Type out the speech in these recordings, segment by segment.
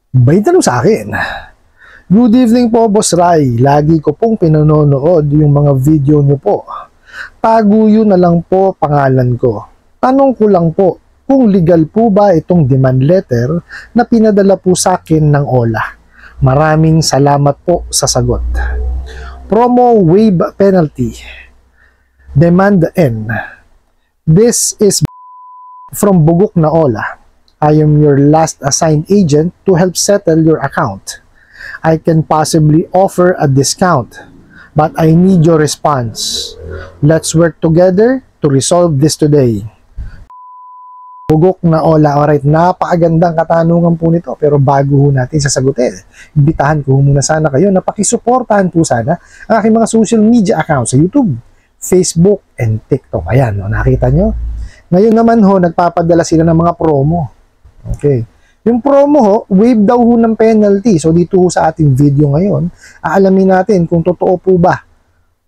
May tanong sa akin. Good evening po, Boss Rai. Lagi ko pong pinanonood yung mga video nyo po. Taguyo na lang po pangalan ko. Tanong ko lang po, kung legal po ba itong demand letter na pinadala po sa akin ng OLA? Maraming salamat po sa sagot. Promo waive penalty. Demand N. This is from Bugok na OLA. I am your last assigned agent to help settle your account. I can possibly offer a discount, but I need your response. Let's work together to resolve this today. Bugok na OLA. Alright, napakagandang katanungan po nito, pero bago natin sasagutin, imbitahan ko muna sana kayo na pakisuportahan po sana ang aking mga social media accounts sa YouTube, Facebook, and TikTok. Ayan, nakita nyo? Ngayon naman nagpapadala sila ng mga promo. Okay. Yung promo waive daw ng penalty. So dito sa ating video ngayon, aalamin natin kung totoo po ba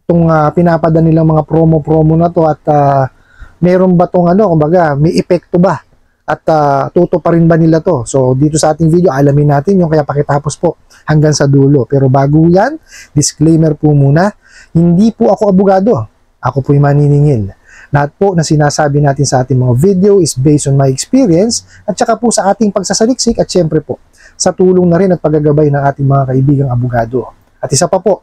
itong pinapadala nilang mga promo na to at meron ba tong kumbaga, may epekto ba? At pa rin ba nila to? So dito sa ating video, alamin natin yung kaya pakitapos po hanggang sa dulo. Pero bago yan, disclaimer po muna, hindi po ako abogado. Ako po yung maniningil. Lahat po na sinasabi natin sa ating mga video is based on my experience at saka po sa ating pagsasaliksik at syempre po sa tulong na rin at paggagabay ng ating mga kaibigang abogado. At isa pa po,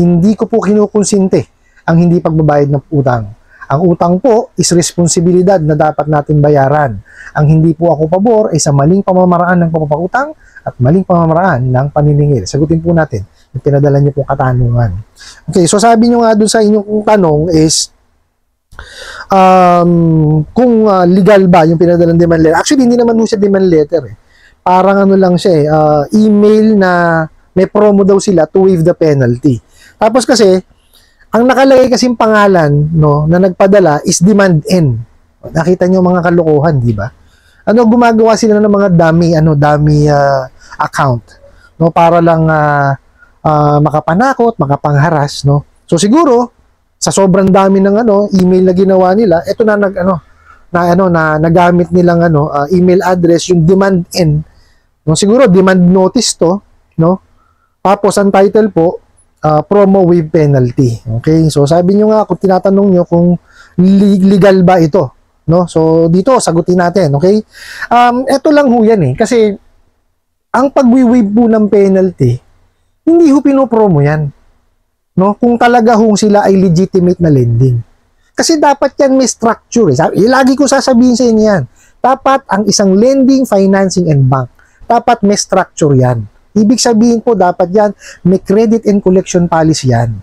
hindi ko po kinukonsinte ang hindi pagbabayad ng utang. Ang utang po is responsibilidad na dapat natin bayaran. Ang hindi po ako pabor ay sa maling pamamaraan ng papapautang at maling pamamaraan ng paniningil. Sagutin po natin yung pinadala niyo pong katanungan. Okay, so sabi niyo nga doon sa inyong tanong is kung legal ba yung pinadalang demand letter. Actually, hindi naman siya demand letter eh. Parang lang siya email na may promo daw sila to waive the penalty. Tapos kasi, ang nakalagay kasing pangalan na nagpadala is demand N. Nakita nyo mga kalokohan, di ba? Gumagawa sila ng mga dummy account, para lang makapanakot, makapangharas, So siguro, sa sobrang dami ng email na ginawa nila, ito na nagamit nilang email address yung demand N. Siguro demand notice to, Tapos ang title po, promo waive penalty. Okay? So sabi niyo nga kung tinatanong niyo kung legal ba ito, So dito sagutin natin, okay? Ito lang yan kasi ang pag-waive po ng penalty, hindi pinopromo yan. Kung talaga sila ay legitimate na lending. Kasi dapat yan may structure. Lagi ko sasabihin sa inyo yan. Dapat ang isang lending, financing, and bank, dapat may structure yan. Ibig sabihin po, dapat yan, may credit and collection policy yan.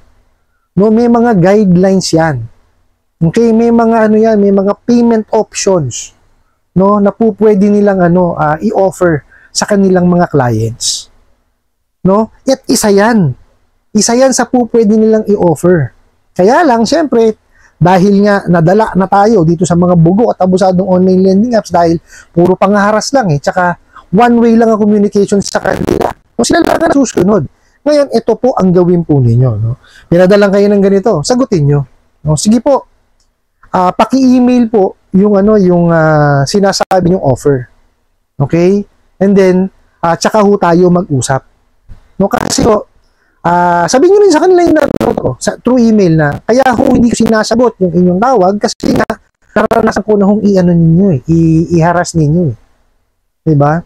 May mga guidelines yan. Okay, may mga may mga payment options, na po pwede nilang i-offer sa kanilang mga clients. At isa yan. Isa yan sa po pwede nilang i-offer. Kaya lang, syempre, dahil nga nadala na tayo dito sa mga bugo at abusadong online lending apps dahil puro pangaharas lang tsaka one way lang ang communication sa kanila. Sila lang ang susunod. Ngayon, ito po ang gawin po ninyo. Pinadalang kayo ng ganito, sagutin nyo. Sige po, paki-email po yung yung sinasabi yung offer. Okay? And then, tsaka tayo mag-usap. Kasi sabihin nyo rin sa kanila yung through email na, kaya hindi ko sinasagot yung inyong tawag kasi nga, naranasan ko na ninyo i-harass ninyo diba?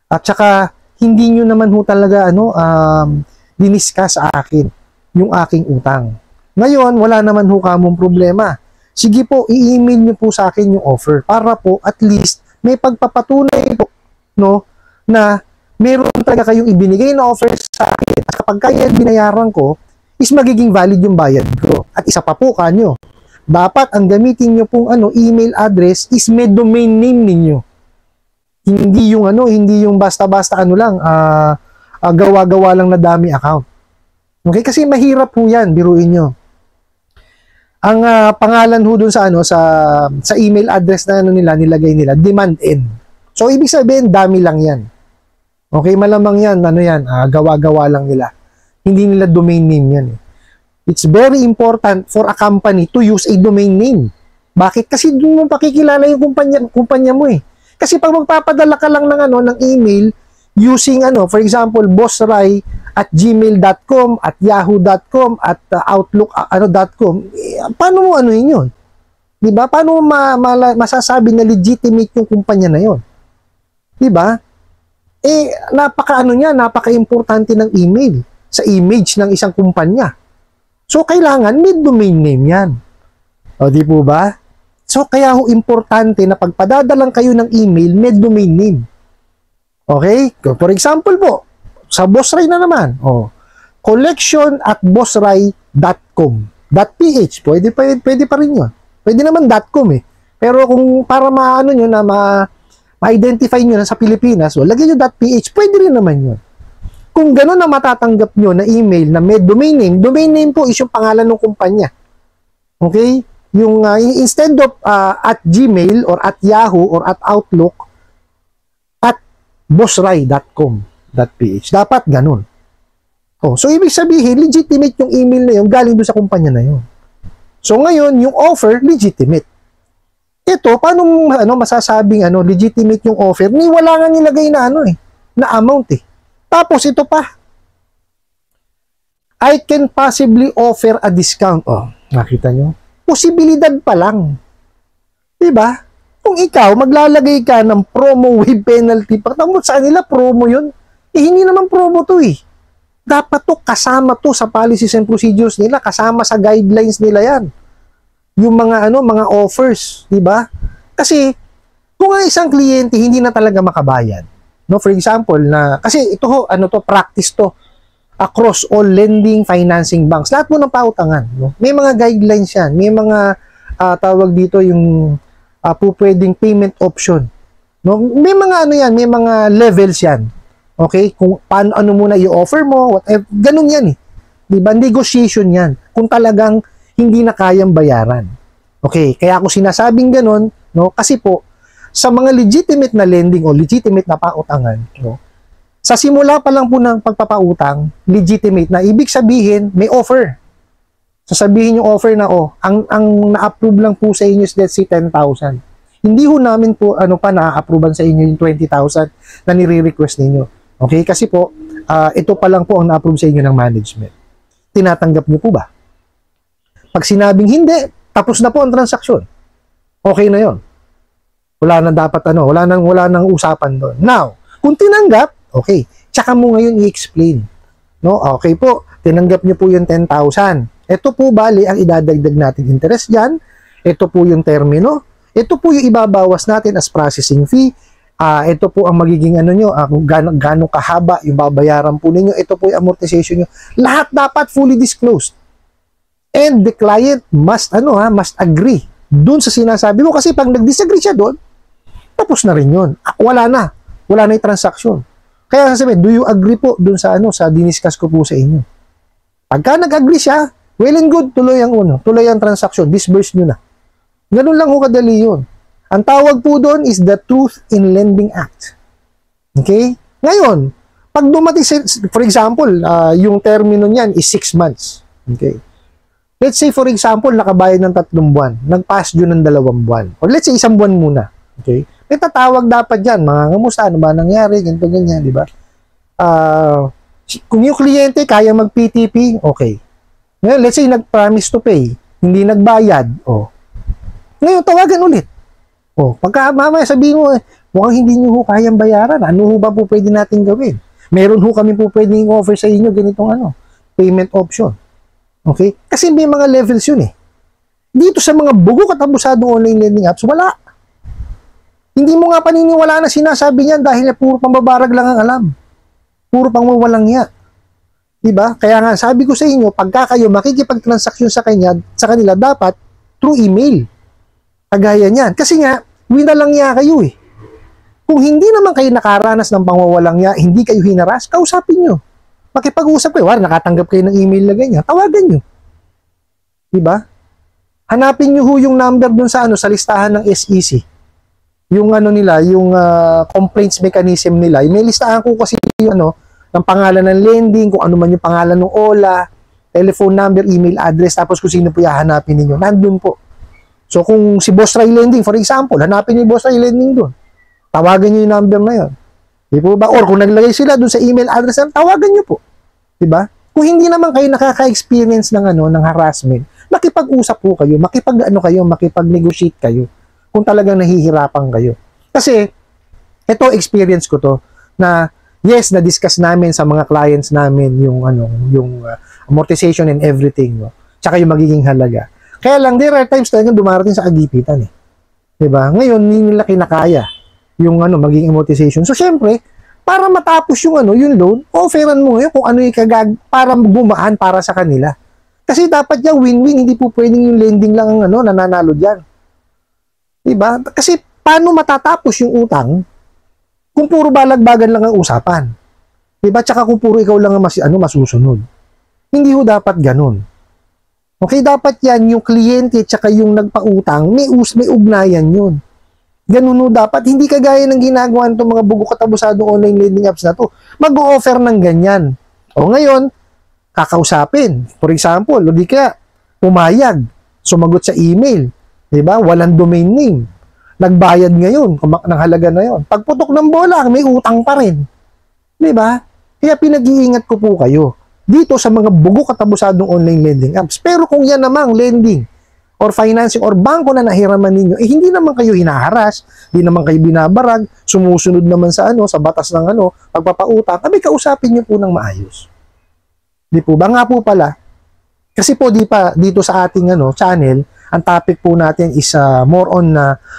At saka, hindi nyo naman talaga diniscuss sa akin yung aking utang. Ngayon, wala naman kamong problema. Sige po, i-email nyo po sa akin yung offer para po at least may pagpapatunay po, na meron talaga kayong ibinigay na offer sa akin. At kapag kaya binayaran ko, is magiging valid yung bayad ko. At isa pa po kanyo, dapat ang gamitin nyo pong email address is may domain name ninyo. Hindi yung basta-basta lang, gawa-gawa lang na dummy account. Okay? Kasi mahirap po yan, biruin nyo. Ang pangalan dun sa email address na nilagay nila, demand N. So, ibig sabihin, dami lang yan. Okay, malamang yan, gawa-gawa lang nila. Hindi nila domain name yan. It's very important for a company to use a domain name. Bakit? Kasi doon mo pakikilala yung kumpanya mo Kasi pag magpapadala ka lang ng email, using for example, bossray@gmail.com, at yahoo.com, at outlook.com, paano mo yun? Di ba? Paano mo masasabi na legitimate yung kumpanya na yun? Di ba? Napaka-importante ng email sa image ng isang kumpanya. So, kailangan may domain name yan. O, di po ba? So, kaya importante na pagpadadalang kayo ng email, may domain name. Okay? For example po, sa Bossray na naman, collection@bossray.com. .ph, pwede pa rin yun. Pwede naman .com eh. Pero kung para nyo na ma-identify nyo na sa Pilipinas, lagyan nyo .ph, pwede rin naman yun. Kung gano'n na matatanggap nyo na email na may domain name po is yung pangalan ng kumpanya. Okay? Yung instead of at Gmail or at Yahoo or at Outlook, at bossray.com.ph. Dapat ganun. So ibig sabihin, legitimate yung email na yun galing doon sa kumpanya na yun. So ngayon, yung offer, legitimate. Ito, paano masasabing legitimate yung offer? Wala nga nilagay na na amount eh. Tapos ito pa, I can possibly offer a discount. Nakita nyo? Posibilidad pa lang. Diba? Kung ikaw, maglalagay ka ng promo with penalty, pagtapos sa kanila, promo yun. Hindi naman promo to eh. Dapat to, kasama to sa policies and procedures nila, kasama sa guidelines nila yan. Yung mga mga offers, diba? Kasi, kung isang kliyente hindi na talaga makabayad, for example, kasi ito practice to across all lending, financing banks. Lahat mo ng pautangan. May mga guidelines yan. May mga tawag dito yung pwedeng payment option. May mga yan, may mga levels yan. Okay? Kung paano muna i-offer mo, whatever. Ganun yan eh. Diba? Negotiation yan. Kung talagang hindi na kayang bayaran. Okay? Kaya ako sinasabing ganun, kasi po, sa mga legitimate na lending o legitimate na pautangan, sa simula pa lang po ng pagpapautang, legitimate na, ibig sabihin, may offer. Sasabihin yung offer na, ang na-approve lang po sa inyo is let's say 10,000. Hindi ho namin po, na-approvean sa inyo yung 20,000 na nire-request ninyo. Okay? Kasi po, ito pa lang po ang na-approve sa inyo ng management. Tinatanggap niyo po ba? Pag sinabing hindi, tapos na po ang transaksyon. Okay na yon. Wala nang dapat wala nang usapan doon. Now, kung tinanggap, okay, tsaka mo ngayon i-explain. Okay po, tinanggap niyo po yung 10,000. Ito po bali ang idadagdag natin interest diyan. Ito po yung termino. Ito po yung ibabawas natin as processing fee. Ito po ang magiging kung gaano kahaba yung babayaran po ninyo. Ito po yung amortization niyo. Lahat dapat fully disclosed. And the client must must agree doon sa sinasabi mo, kasi pag nag-disagree siya doon, tapos na rin yun. Wala na yung transaction. Kaya sasabihin, do you agree po dun sa sa diniscuss ko po sa inyo? Pagka nag-agree siya, well and good, tuloy ang transaction, disburse nyo na. Ganun lang ho kadali yun. Ang tawag po doon is the Truth in Lending Act. Okay? Ngayon, pag dumating, for example, yung termino niyan is 6 months. Okay? Let's say, for example, nakabayad ng 3 buwan, nag-pass due ng 2 buwan. Or let's say, 1 buwan muna. Okay? May tatawag dapat dyan, mga kamusta, ano ba nangyari, ganito, ganyan, di ba? Kung yung kliyente kaya mag-PTP, okay. Ngayon, let's say, nag-promise to pay, hindi nagbayad, ngayon, tawagan ulit. Pagka mamaya sabihin mo, mukhang hindi nyo ho kayang bayaran, ano ho ba po pwede natin gawin? Meron ho kami po pwedeng offer sa inyo, ganitong payment option. Okay? Kasi may mga levels yun eh. Dito sa mga bugok at abusadong online lending apps, wala. Hindi mo nga paniniwala na sinasabi niyan dahil puro pambabarag lang ang alam. Puro pang mawalang niya. Diba? Kaya nga sabi ko sa inyo, pagka kayo makikipag-transaksyon sa kanila, dapat through email. Kagaya niyan. Kasi nga, winalang niya kayo eh. Kung hindi naman kayo nakaranas ng pangwawalang niya, hindi kayo hinaras, kausapin nyo. Makipag-usap kayo. Nakatanggap kayo ng email na ganyan, tawagan nyo. Diba? Hanapin nyo ho yung number dun sa sa listahan ng SEC. Yung nila, yung complaints mechanism nila. May listahan ko kasi yung ng pangalan ng lending, kung ano man yung pangalan ng OLA, telephone number, email address, tapos kung sino po hahanapin ninyo. Nandun po. So kung si Boss Ray Lending, for example, hanapin niyo yung Boss Ray Lending doon. Tawagan niyo yung number na yun. Di po ba? Or kung naglagay sila dun sa email address, tawagan nyo po. Di ba? Kung hindi naman kayo nakaka-experience ng ng harassment, makipag-usap po kayo, makipag-negotiate kayo kung talagang nahihirapan kayo. Kasi ito experience ko to na yes, na-discuss namin sa mga clients namin yung amortization and everything, no? Tsaka yung magiging halaga. Kaya lang there are times talagang dumarating sa kagipitan eh. 'Di ba? Ngayon hindi nila kinakaya yung magiging amortization. So syempre, para matapos yung yung loan, offeran mo ngayon kung ano yung para gumaan para sa kanila. Kasi dapat yung win-win, hindi po pwedeng yung lending lang ang nananalo diyan. 'Di ba? Kasi paano matatapos yung utang kung puro balagbagan lang ang usapan? 'Di ba? Tsaka kung puro ikaw lang ang masusunod. Hindi ho dapat ganun. Okay, dapat yan yung kliyente tsaka yung nagpautang, may ugnayan yun. Ganun ho dapat. Hindi kagaya ng ginagawa ng mga bugo katabusadong online lending apps na to. Mag-o-offer ng ganyan. O ngayon, kakausapin. For example, o di kaya, pumayag, sumagot sa email. Diba? Walang domain name. Nagbayad ngayon, ng halaga na yon. Pagputok ng bola, may utang pa rin. Diba? Kaya pinag-iingat ko po kayo dito sa mga bugo katabusadong online lending apps. Pero kung yan namang lending or financing or bangko na nahiraman ninyo, hindi naman kayo hinaharas, hindi naman kayo binabarag, sumusunod naman sa sa batas ng pagpapautang, kausapin niyo po ng maayos. Di po ba? Nga po pala, kasi po dito sa ating channel, ang topic po natin is more on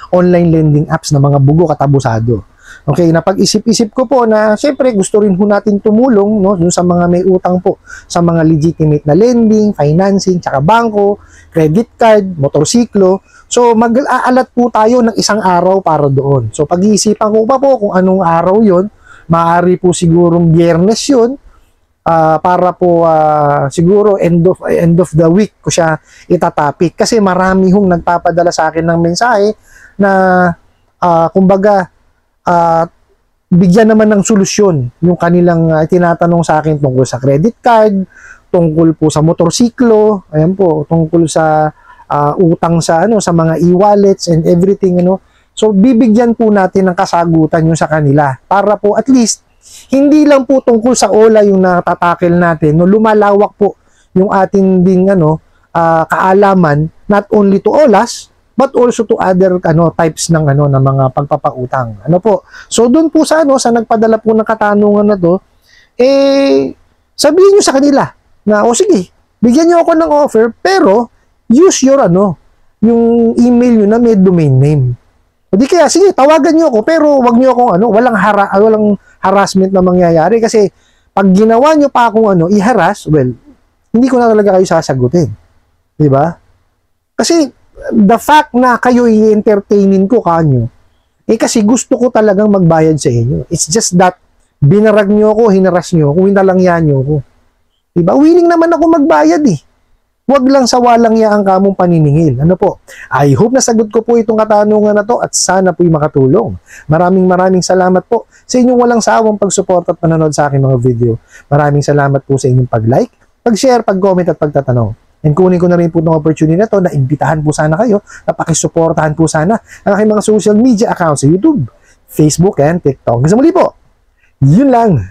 online lending apps na mga bugo katabusado. Okay, napag-isip-isip ko po na syempre gusto rin po natin tumulong dun sa mga may utang po, sa mga legitimate na lending, financing, tsaka bangko, credit card, motorsiklo. So mag-aalat po tayo ng isang araw para doon. So pag-iisipan ko pa po kung anong araw yon. Maaari po sigurong Biyernes yun, para po siguro end of the week ko siya itatapik. Kasi marami hong nagpapadala sa akin ng mensahe na kumbaga bigyan naman ng solusyon yung kanilang tinatanong sa akin tungkol sa credit card, tungkol po sa motorsiklo, ayan po, tungkol sa utang sa sa mga e-wallets and everything So bibigyan po natin ng kasagutan yung sa kanila para po at least hindi lang po tungkol sa OLA yung natatakil natin, lumalawak po yung ating ding kaalaman not only to OLAs but also to other types ng ng mga pagpapautang. Po. So doon po sa sa nagpadala po ng katanungan na to, sabihin niyo sa kanila na sige, bigyan niyo ako ng offer pero use your yung email niyo na may domain name. O di kaya sige, tawagan niyo ako pero wag niyo akong walang harassment na mangyayari kasi pag ginawa niyo pa akong i-harass, well, hindi ko na talaga kayo sasagutin. 'Di ba? Kasi the fact na kayo i-entertainin ko kanyo, kasi gusto ko talagang magbayad sa inyo. It's just that, binarag nyo ako, hinaras nyo ako, hinalangyan nyo ako. Diba? Willing naman ako magbayad Huwag lang sa walang yaang kamong paniningil. Po? I hope nasagot ko po itong katanungan na to at sana po'y makatulong. Maraming salamat po sa inyong walang sawang pagsuporta at panonood sa aking mga video. Maraming salamat po sa inyong pag-like, pag-share, pag-comment at pagtatanong. And kunin ko na rin po ng opportunity na to na imbitahan po sana kayo na pakisuportahan po sana ang aking mga social media accounts sa YouTube, Facebook, and TikTok. Kasi muli po, yun lang.